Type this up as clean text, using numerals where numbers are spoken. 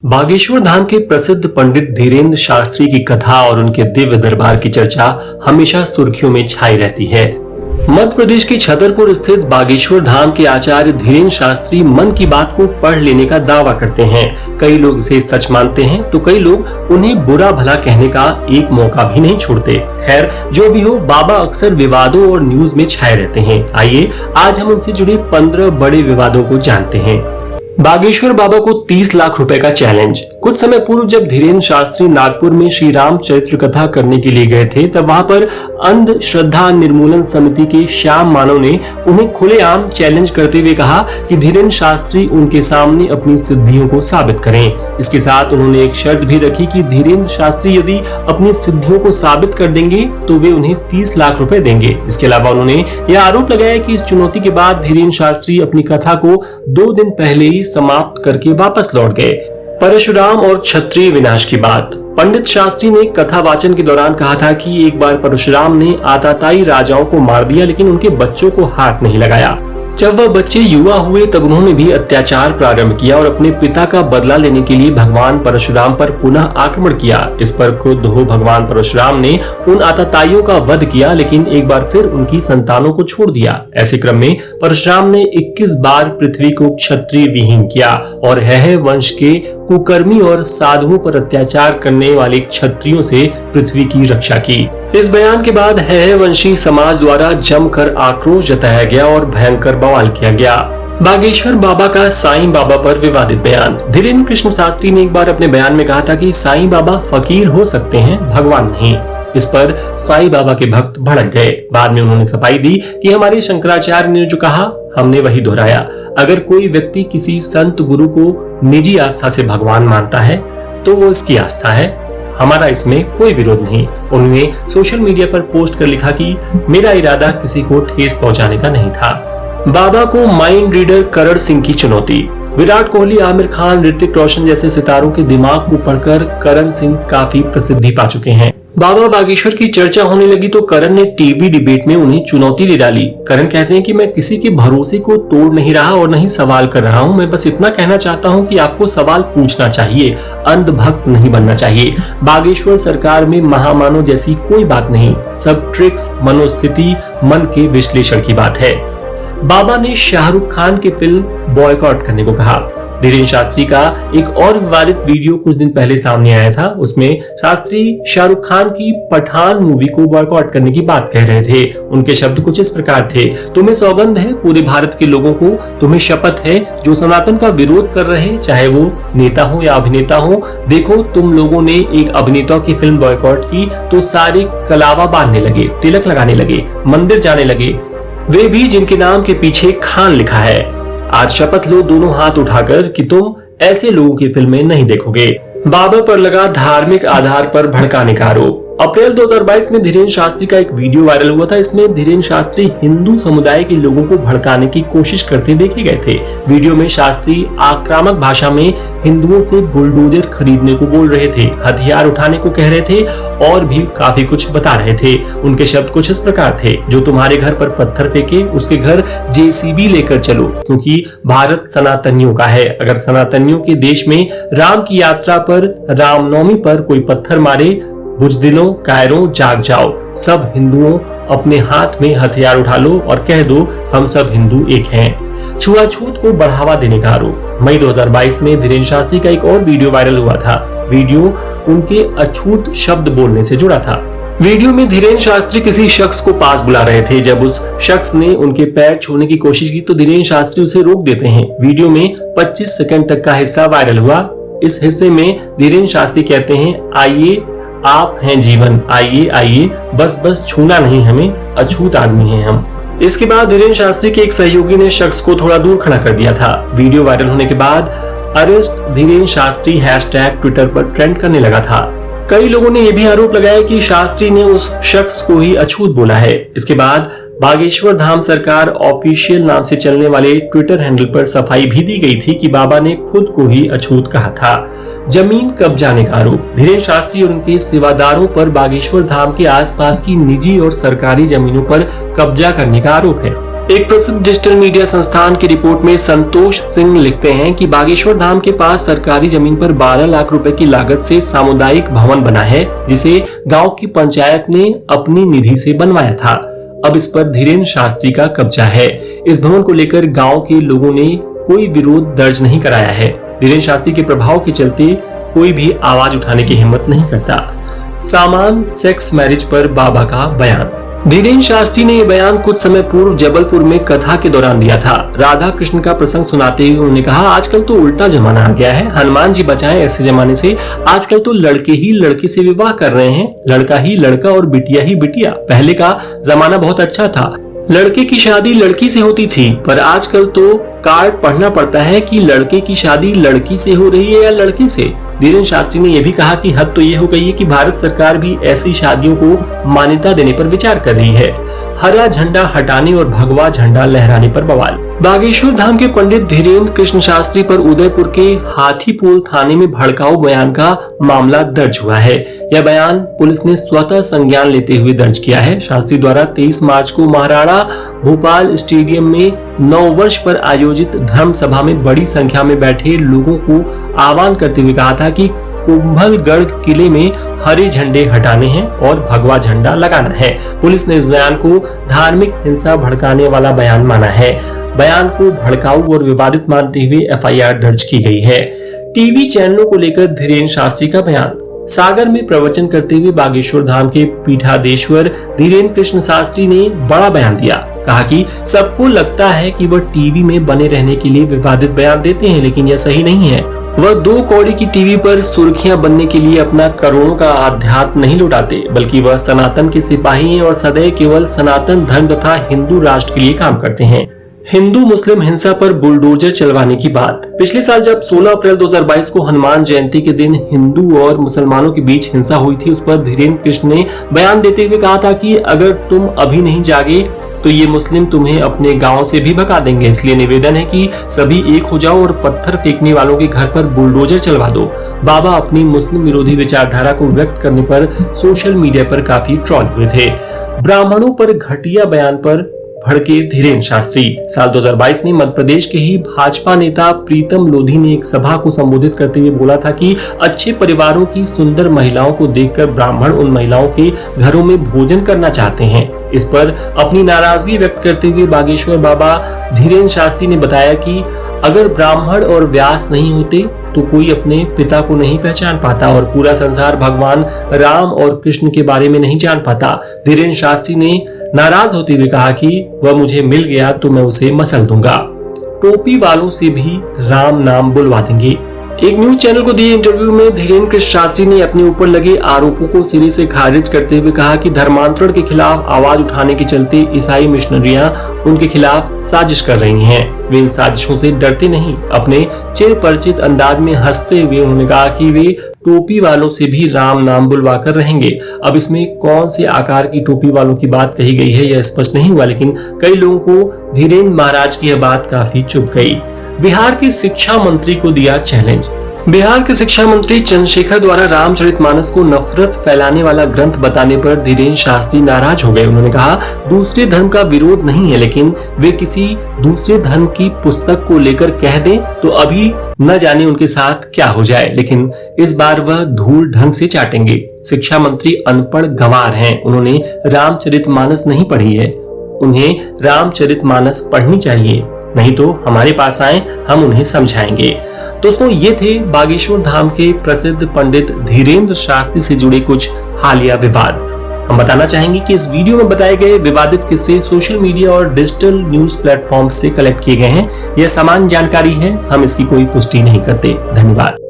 बागेश्वर धाम के प्रसिद्ध पंडित धीरेन्द्र शास्त्री की कथा और उनके दिव्य दरबार की चर्चा हमेशा सुर्खियों में छाई रहती है। मध्य प्रदेश के छतरपुर स्थित बागेश्वर धाम के आचार्य धीरेन्द्र शास्त्री मन की बात को पढ़ लेने का दावा करते हैं। कई लोग इसे सच मानते हैं तो कई लोग उन्हें बुरा भला कहने का एक मौका भी नहीं छोड़ते। खैर, जो भी हो, बाबा अक्सर विवादों और न्यूज में छाए रहते हैं। आइए आज हम उनसे जुड़े 15 बड़े विवादों को जानते हैं। बागेश्वर बाबा को 30 लाख रुपए का चैलेंज। कुछ समय पूर्व जब धीरेन्द्र शास्त्री नागपुर में श्री राम चरित्र कथा करने के लिए गए थे, तब वहां पर अंधश्रद्धा निर्मूलन समिति के श्याम मानव ने उन्हें खुलेआम चैलेंज करते हुए कहा कि धीरेन्द्र शास्त्री उनके सामने अपनी सिद्धियों को साबित करें। इसके साथ उन्होंने एक शर्त भी रखी कि धीरेन्द्र शास्त्री यदि अपनी सिद्धियों को साबित कर देंगे तो वे उन्हें 30 लाख रुपए देंगे। इसके अलावा उन्होंने यह आरोप लगाया कि इस चुनौती के बाद धीरेन्द्र शास्त्री अपनी कथा को 2 दिन पहले ही समाप्त करके वापस लौट गए। परशुराम और क्षत्रिय विनाश की बात। पंडित शास्त्री ने कथा वाचन के दौरान कहा था कि एक बार परशुराम ने आताताई राजाओं को मार दिया, लेकिन उनके बच्चों को हाथ नहीं लगाया। जब वह बच्चे युवा हुए तब उन्होंने भी अत्याचार प्रारंभ किया और अपने पिता का बदला लेने के लिए भगवान परशुराम पर पुनः आक्रमण किया। इस पर क्रुद्ध हो भगवान परशुराम ने उन आताताइयों का वध किया, लेकिन एक बार फिर उनकी संतानों को छोड़ दिया। ऐसे क्रम में परशुराम ने 21 बार पृथ्वी को क्षत्रिय विहीन किया और हैह वंश के कुकर्मी और साधुओं पर अत्याचार करने वाले क्षत्रियों से पृथ्वी की रक्षा की। इस बयान के बाद हैह वंशी समाज द्वारा जमकर आक्रोश जताया गया और भयंकर बवाल किया गया। बागेश्वर बाबा का साईं बाबा पर विवादित बयान। धीरेन्द्र कृष्ण शास्त्री ने एक बार अपने बयान में कहा था कि साईं बाबा फकीर हो सकते हैं, भगवान नहीं। इस पर साईं बाबा के भक्त भड़क गए। बाद में उन्होंने सफाई दी कि हमारे शंकराचार्य ने जो कहा हमने वही दोहराया। अगर कोई व्यक्ति किसी संत गुरु को निजी आस्था से भगवान मानता है तो वो इसकी आस्था है, हमारा इसमें कोई विरोध नहीं। उन्होंने सोशल मीडिया पर पोस्ट कर लिखा कि मेरा इरादा किसी को ठेस पहुंचाने का नहीं था। बाबा को माइंड रीडर करण सिंह की चुनौती। विराट कोहली, आमिर खान, ऋतिक रोशन जैसे सितारों के दिमाग को पढ़कर करण सिंह काफी प्रसिद्धि पा चुके हैं। बाबा बागेश्वर की चर्चा होने लगी तो करण ने टीवी डिबेट में उन्हें चुनौती दे डाली। करण कहते हैं कि मैं किसी के भरोसे को तोड़ नहीं रहा और नहीं सवाल कर रहा हूं। मैं बस इतना कहना चाहता हूं कि आपको सवाल पूछना चाहिए, अंधभक्त नहीं बनना चाहिए। बागेश्वर सरकार में महामानव जैसी कोई बात नहीं, सब ट्रिक्स, मनोस्थिति, मन के विश्लेषण की बात है। बाबा ने शाहरुख खान की फिल्म बॉयकॉट करने को कहा। धीरेन्द्र शास्त्री का एक और विवादित वीडियो कुछ दिन पहले सामने आया था। उसमें शास्त्री शाहरुख खान की पठान मूवी को बॉयकॉट करने की बात कह रहे थे। उनके शब्द कुछ इस प्रकार थे, तुम्हें सौगंध है पूरे भारत के लोगों को, तुम्हें शपथ है जो सनातन का विरोध कर रहे, चाहे वो नेता हो या अभिनेता हो। देखो, तुम लोगों ने एक अभिनेता की फिल्म बॉयकॉट की तो सारे कलावा बांधने लगे, तिलक लगाने लगे, मंदिर जाने लगे, वे भी जिनके नाम के पीछे खान लिखा है। आज शपथ लो दोनों हाथ उठाकर कि तुम ऐसे लोगों की फिल्में नहीं देखोगे। बाबा पर लगा धार्मिक आधार पर भड़काने का आरोप। अप्रैल 2022 में धीरेन्द्र शास्त्री का एक वीडियो वायरल हुआ था। इसमें धीरेन्द्र शास्त्री हिंदू समुदाय के लोगों को भड़काने की कोशिश करते देखे गए थे। वीडियो में शास्त्री आक्रामक भाषा में हिंदुओं से बुलडोजर खरीदने को बोल रहे थे, हथियार उठाने को कह रहे थे और भी काफी कुछ बता रहे थे। उनके शब्द कुछ इस प्रकार थे, जो तुम्हारे घर पर पत्थर फेंके उसके घर जेसीबी लेकर चलो, क्योंकि भारत सनातनियों का है। अगर सनातनियों के देश में राम की यात्रा पर, रामनवमी पर कोई पत्थर मारे, बुजदिलों, कायरों, जाग जाओ, सब हिंदुओं अपने हाथ में हथियार उठा लो और कह दो हम सब हिंदू एक हैं। छुआछूत को बढ़ावा देने का आरोप। मई 2022 में धीरेन्द्र शास्त्री का एक और वीडियो वायरल हुआ था। वीडियो उनके अछूत शब्द बोलने से जुड़ा था। वीडियो में धीरेन्द्र शास्त्री किसी शख्स को पास बुला रहे थे। जब उस शख्स ने उनके पैर छूने की कोशिश की तो धीरेन्द्र शास्त्री उसे रोक देते हैं। वीडियो में 25 सेकंड तक का हिस्सा वायरल हुआ। इस हिस्से में धीरेन्द्र शास्त्री कहते हैं, आइए आप हैं जीवन, आइए आइए, बस बस छूना नहीं हमें, अछूत आदमी हैं हम। इसके बाद धीरेन्द्र शास्त्री के एक सहयोगी ने शख्स को थोड़ा दूर खड़ा कर दिया था। वीडियो वायरल होने के बाद arrest Dhirendra Shastri hashtag Twitter पर ट्रेंड करने लगा था। कई लोगों ने यह भी आरोप लगाया कि शास्त्री ने उस शख्स को ही अछूत बोला है। इसके बाद बागेश्वर धाम सरकार ऑफिशियल नाम से चलने वाले ट्विटर हैंडल पर सफाई भी दी गई थी कि बाबा ने खुद को ही अछूत कहा था। जमीन कब्जाने का आरोप। धीरेन्द्र शास्त्री और उनके सेवादारों पर बागेश्वर धाम के आसपास की निजी और सरकारी जमीनों पर कब्जा करने का आरोप है। एक प्रसिद्ध डिजिटल मीडिया संस्थान की रिपोर्ट में संतोष सिंह लिखते हैं कि बागेश्वर धाम के पास सरकारी जमीन पर 12 लाख रुपए की लागत से सामुदायिक भवन बना है, जिसे गांव की पंचायत ने अपनी निधि से बनवाया था। अब इस पर धीरेन्द्र शास्त्री का कब्जा है। इस भवन को लेकर गांव के लोगों ने कोई विरोध दर्ज नहीं कराया है। धीरेन्द्र शास्त्री के प्रभाव के चलते कोई भी आवाज उठाने की हिम्मत नहीं करता। सामान सेक्स मैरिज पर बाबा का बयान। धीरेन्द्र शास्त्री ने यह बयान कुछ समय पूर्व जबलपुर में कथा के दौरान दिया था। राधा कृष्ण का प्रसंग सुनाते हुए उन्होंने कहा, आजकल तो उल्टा जमाना आ गया है, हनुमान जी बचाएं ऐसे जमाने से। आजकल तो लड़के ही लड़की से विवाह कर रहे हैं, लड़का ही लड़का और बिटिया ही बिटिया। पहले का जमाना बहुत अच्छा था, लड़के की शादी लड़की से होती थी, पर आजकल तो कार्ड पढ़ना पड़ता है कि लड़के की शादी लड़की से हो रही है या लड़के से। धीरेन्द्र शास्त्री ने यह भी कहा कि हद तो ये हो गई है कि भारत सरकार भी ऐसी शादियों को मान्यता देने पर विचार कर रही है। हरा झंडा हटाने और भगवा झंडा लहराने पर बवाल। बागेश्वर धाम के पंडित धीरेन्द्र कृष्ण शास्त्री पर उदयपुर के हाथीपोल थाने में भड़काऊ बयान का मामला दर्ज हुआ है। यह बयान पुलिस ने स्वतः संज्ञान लेते हुए दर्ज किया है। शास्त्री द्वारा 23 मार्च को महाराणा भोपाल स्टेडियम में 9 वर्ष पर आयोजित धर्म सभा में बड़ी संख्या में बैठे लोगों को आह्वान करते हुए कहा था कि कुंभलगढ़ किले में हरे झंडे हटाने हैं और भगवा झंडा लगाना है। पुलिस ने इस बयान को धार्मिक हिंसा भड़काने वाला बयान माना है। बयान को भड़काऊ और विवादित मानते हुए एफआईआर दर्ज की गई है। टीवी चैनलों को लेकर धीरेन्द्र शास्त्री का बयान। सागर में प्रवचन करते हुए बागेश्वर धाम के पीठाधीश्वर धीरेन्द्र कृष्ण शास्त्री ने बड़ा बयान दिया। कहा कि सबको लगता है कि वह टीवी में बने रहने के लिए विवादित बयान देते हैं, लेकिन यह सही नहीं है। वह 2 कौड़ी की टीवी पर सुर्खियां बनने के लिए अपना करोड़ों का आध्यात्म नहीं लुटाते, बल्कि वह सनातन के सिपाही हैं और सदैव केवल सनातन धर्म तथा हिंदू राष्ट्र के लिए काम करते हैं। हिंदू मुस्लिम हिंसा पर बुलडोजर चलवाने की बात। पिछले साल जब 16 अप्रैल 2022 को हनुमान जयंती के दिन हिंदू और मुसलमानों के बीच हिंसा हुई थी, उस पर धीरेन्द्र कृष्ण ने बयान देते हुए कहा था कि अगर तुम अभी नहीं जागे तो ये मुस्लिम तुम्हें अपने गांव से भी भगा देंगे। इसलिए निवेदन है कि सभी एक हो जाओ और पत्थर फेंकने वालों के घर पर बुलडोजर चलवा दो। बाबा अपनी मुस्लिम विरोधी विचारधारा को व्यक्त करने पर सोशल मीडिया पर काफी ट्रोल हुए थे। ब्राह्मणों पर घटिया बयान पर भड़के धीरेन्द्र शास्त्री। साल 2022 में मध्य प्रदेश के ही भाजपा नेता प्रीतम लोधी ने एक सभा को संबोधित करते हुए बोला था कि अच्छे परिवारों की सुंदर महिलाओं को देखकर ब्राह्मण उन महिलाओं के घरों में भोजन करना चाहते हैं। इस पर अपनी नाराजगी व्यक्त करते हुए बागेश्वर बाबा धीरेन्द्र शास्त्री ने बताया कि अगर ब्राह्मण और व्यास नहीं होते तो कोई अपने पिता को नहीं पहचान पाता और पूरा संसार भगवान राम और कृष्ण के बारे में नहीं जान पाता। धीरेन्द्र शास्त्री ने नाराज होते हुए कहा कि वह मुझे मिल गया तो मैं उसे मसल दूंगा। टोपी वालों से भी राम नाम बुलवा देंगे। एक न्यूज चैनल को दिए इंटरव्यू में धीरेन्द्र कृष्ण शास्त्री ने अपने ऊपर लगे आरोपों को सिरे से खारिज करते हुए कहा कि धर्मांतरण के खिलाफ आवाज उठाने के चलते ईसाई मिशनरियां उनके खिलाफ साजिश कर रही हैं। वे इन साजिशों से डरते नहीं। अपने चिरपरिचित अंदाज में हंसते हुए उन्होंने कहा कि वे टोपी वालों से भी राम नाम बुलवा कर रहेंगे। अब इसमें कौन से आकार की टोपी वालों की बात कही गई है यह स्पष्ट नहीं हुआ, लेकिन कई लोगों को धीरेन्द्र महाराज की यह बात काफी चुभ गई। बिहार के शिक्षा मंत्री को दिया चैलेंज। बिहार के शिक्षा मंत्री चंद्रशेखर द्वारा रामचरितमानस को नफरत फैलाने वाला ग्रंथ बताने पर धीरेन्द्र शास्त्री नाराज हो गए। उन्होंने कहा, दूसरे धर्म का विरोध नहीं है, लेकिन वे किसी दूसरे धर्म की पुस्तक को लेकर कह दें तो अभी न जाने उनके साथ क्या हो जाए, लेकिन इस बार वह धूल ढंग से चाटेंगे। शिक्षा मंत्री अनपढ़ गंवार हैं। उन्होंने रामचरितमानस नहीं पढ़ी है। उन्हें रामचरितमानस पढ़नी चाहिए, नहीं तो हमारे पास आए, हम उन्हें समझाएंगे। दोस्तों, ये थे बागेश्वर धाम के प्रसिद्ध पंडित धीरेन्द्र शास्त्री से जुड़े कुछ हालिया विवाद। हम बताना चाहेंगे कि इस वीडियो में बताए गए विवादित किस्से सोशल मीडिया और डिजिटल न्यूज प्लेटफॉर्म से कलेक्ट किए गए हैं। यह सामान्य जानकारी है, हम इसकी कोई पुष्टि नहीं करते। धन्यवाद।